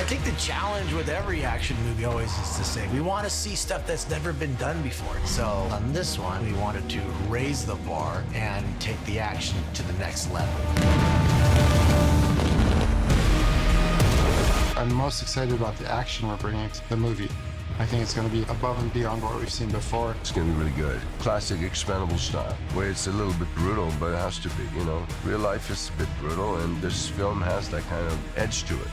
think the challenge with every action movie always is to say, we want to see stuff that's never been done before. So on this one, we wanted to raise the bar and take the action to the next level. I'm most excited about the action we're bringing to the movie. I think it's going to be above and beyond what we've seen before. It's going to be really good. Classic Expendables style, where it's a little bit brutal, but it has to be, you know. Real life is a bit brutal, and this film has that kind of edge to it.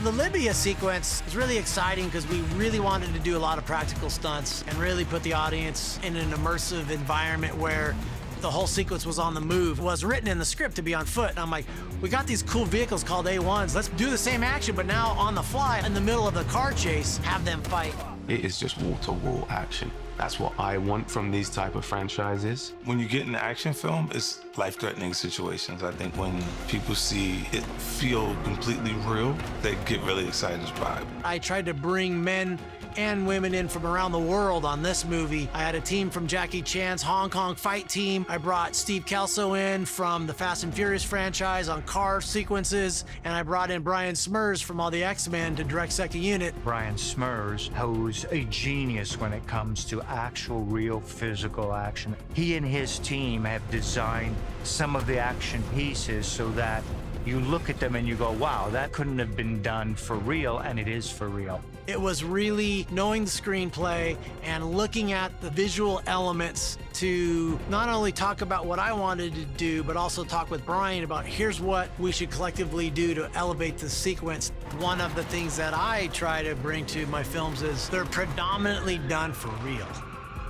The Libya sequence is really exciting because we really wanted to do a lot of practical stunts and really put the audience in an immersive environment where the whole sequence was on the move. It was written in the script to be on foot, and I'm like, we got these cool vehicles called A1s. Let's do the same action, but now on the fly, in the middle of the car chase, have them fight. It is just wall-to-wall action. That's what I want from these type of franchises. When you get in an action film, it's life-threatening situations. I think when people see it feel completely real, they get really excited by it. I tried to bring men and women in from around the world on this movie. I had a team from Jackie Chan's Hong Kong fight team. I brought Steve Kelso in from the Fast and Furious franchise on car sequences, and I brought in Brian Smurs from all the X-Men to direct second unit. Brian Smurs, who's a genius when it comes to actual, real physical action. He and his team have designed some of the action pieces so that you look at them and you go, wow, that couldn't have been done for real, and it is for real. It was really knowing the screenplay and looking at the visual elements to not only talk about what I wanted to do, but also talk with Brian about here's what we should collectively do to elevate the sequence. One of the things that I try to bring to my films is they're predominantly done for real.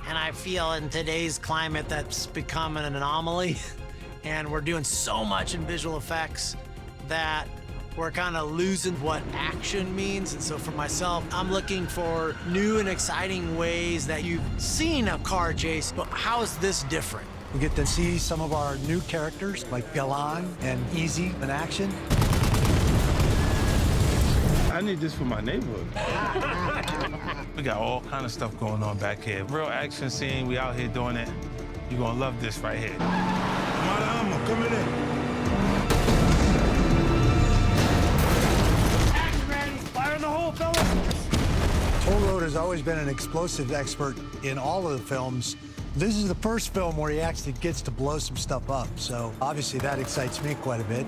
And I feel in today's climate that's become an anomaly. And we're doing so much in visual effects that we're kind of losing what action means. And so for myself, I'm looking for new and exciting ways that you've seen a car chase, but how is this different? We get to see some of our new characters like Galan and Easy in action. I need this for my neighborhood. We got all kind of stuff going on back here. Real action scene, we out here doing it. You're gonna love this right here. I'm coming in. Action ready, fire in the hole, fellas! Toll Road has always been an explosive expert in all of the films. This is the first film where he actually gets to blow some stuff up, so obviously that excites me quite a bit.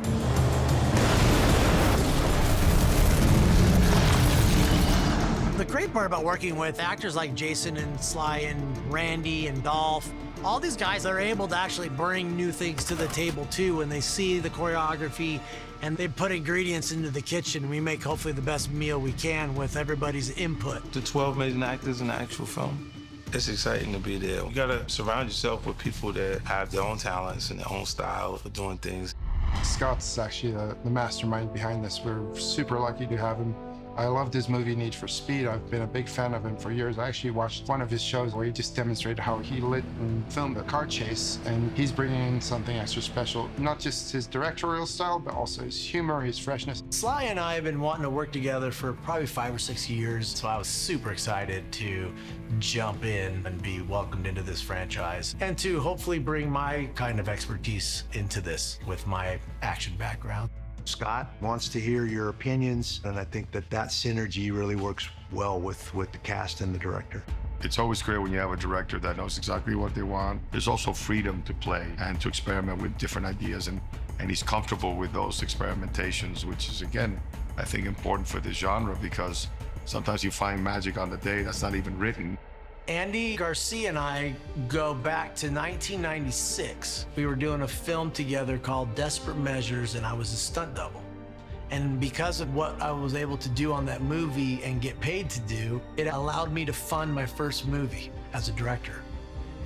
The great part about working with actors like Jason and Sly and Randy and Dolph, all these guys are able to actually bring new things to the table too when they see the choreography and they put ingredients into the kitchen. We make hopefully the best meal we can with everybody's input. The 12 main actors in the actual film, it's exciting to be there. You gotta surround yourself with people that have their own talents and their own style for doing things. Scott's actually the mastermind behind this. We're super lucky to have him. I love this movie, Need for Speed. I've been a big fan of him for years. I actually watched one of his shows where he just demonstrated how he lit and filmed a car chase, and he's bringing in something extra special. Not just his directorial style, but also his humor, his freshness. Sly and I have been wanting to work together for probably 5 or 6 years, so I was super excited to jump in and be welcomed into this franchise and to hopefully bring my kind of expertise into this with my action background. Scott wants to hear your opinions, and I think that synergy really works well with the cast and the director. It's always great when you have a director that knows exactly what they want. There's also freedom to play and to experiment with different ideas, and he's comfortable with those experimentations, which is, again, I think important for this genre, because sometimes you find magic on the day that's not even written. Andy Garcia and I go back to 1996. We were doing a film together called Desperate Measures, and I was a stunt double. And because of what I was able to do on that movie and get paid to do, it allowed me to fund my first movie as a director.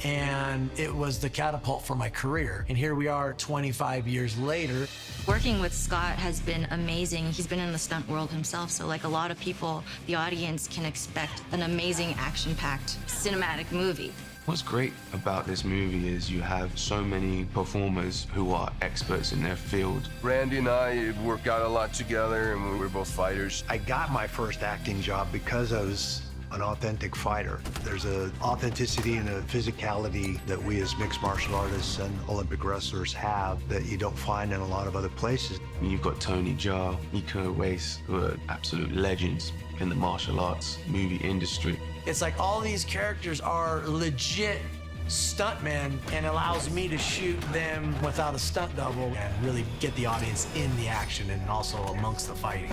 And it was the catapult for my career. And here we are 25 years later. Working with Scott has been amazing. He's been in the stunt world himself, so like a lot of people, the audience can expect an amazing action-packed cinematic movie. What's great about this movie is you have so many performers who are experts in their field. Randy and I work out a lot together, and we're both fighters. I got my first acting job because I was an authentic fighter. There's an authenticity and a physicality that we as mixed martial artists and Olympic wrestlers have that you don't find in a lot of other places. You've got Tony Jaa, Iko Uwais, who are absolute legends in the martial arts movie industry. It's like all these characters are legit stuntmen and allows me to shoot them without a stunt double and really get the audience in the action and also amongst the fighting.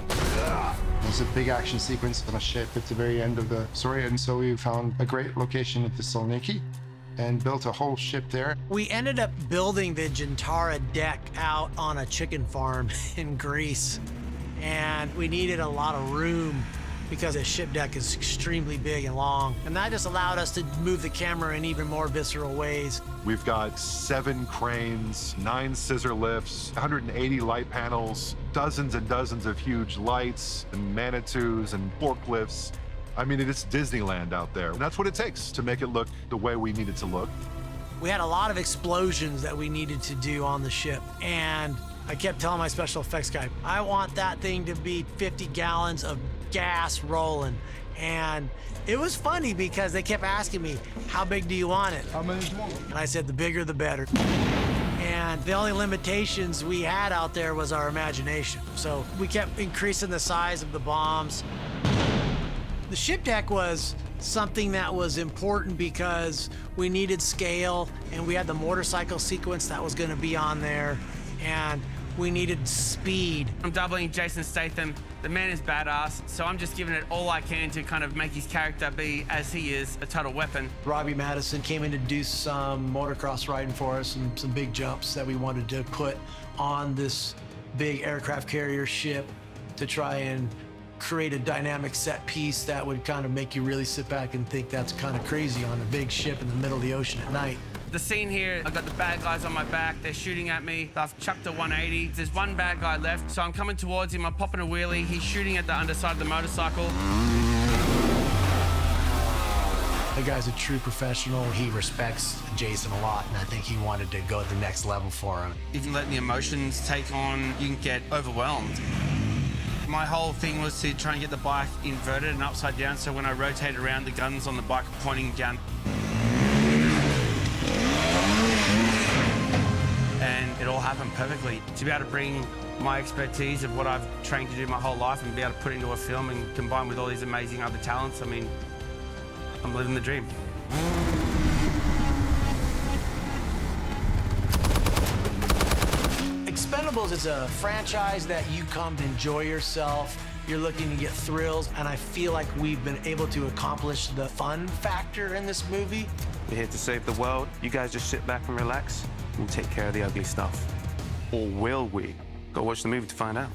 There's a big action sequence on a ship at the very end of the story, and so we found a great location at Thessaloniki and built a whole ship there. We ended up building the Gentara deck out on a chicken farm in Greece, and we needed a lot of room because the ship deck is extremely big and long, and that just allowed us to move the camera in even more visceral ways. We've got 7 cranes, 9 scissor lifts, 180 light panels, dozens and dozens of huge lights and Manitous and forklifts. I mean, it's Disneyland out there. And that's what it takes to make it look the way we need it to look. We had a lot of explosions that we needed to do on the ship, and I kept telling my special effects guy, I want that thing to be 50 gallons of gas rolling. And it was funny because they kept asking me, how big do you want it? How many more? And I said, the bigger the better. And the only limitations we had out there was our imagination. So we kept increasing the size of the bombs. The ship deck was something that was important because we needed scale, and we had the motorcycle sequence that was going to be on there, and we needed speed. I'm doubling Jason Statham. The man is badass, so I'm just giving it all I can to kind of make his character be, as he is, a total weapon. Robbie Madison came in to do some motocross riding for us and some big jumps that we wanted to put on this big aircraft carrier ship to try and create a dynamic set piece that would kind of make you really sit back and think that's kind of crazy on a big ship in the middle of the ocean at night. The scene here, I've got the bad guys on my back, they're shooting at me. I've chucked a 180. There's one bad guy left, so I'm coming towards him, I'm popping a wheelie, he's shooting at the underside of the motorcycle. The guy's a true professional. He respects Jason a lot, and I think he wanted to go to the next level for him. You can let the emotions take on, you can get overwhelmed. My whole thing was to try and get the bike inverted and upside down, so when I rotate around, the guns on the bike are pointing down. And it all happened perfectly. To be able to bring my expertise of what I've trained to do my whole life and be able to put it into a film and combine with all these amazing other talents, I mean, I'm living the dream. Expendables is a franchise that you come to enjoy yourself. You're looking to get thrills, and I feel like we've been able to accomplish the fun factor in this movie. We're here to save the world. You guys just sit back and relax and take care of the ugly stuff. Or will we? Go watch the movie to find out.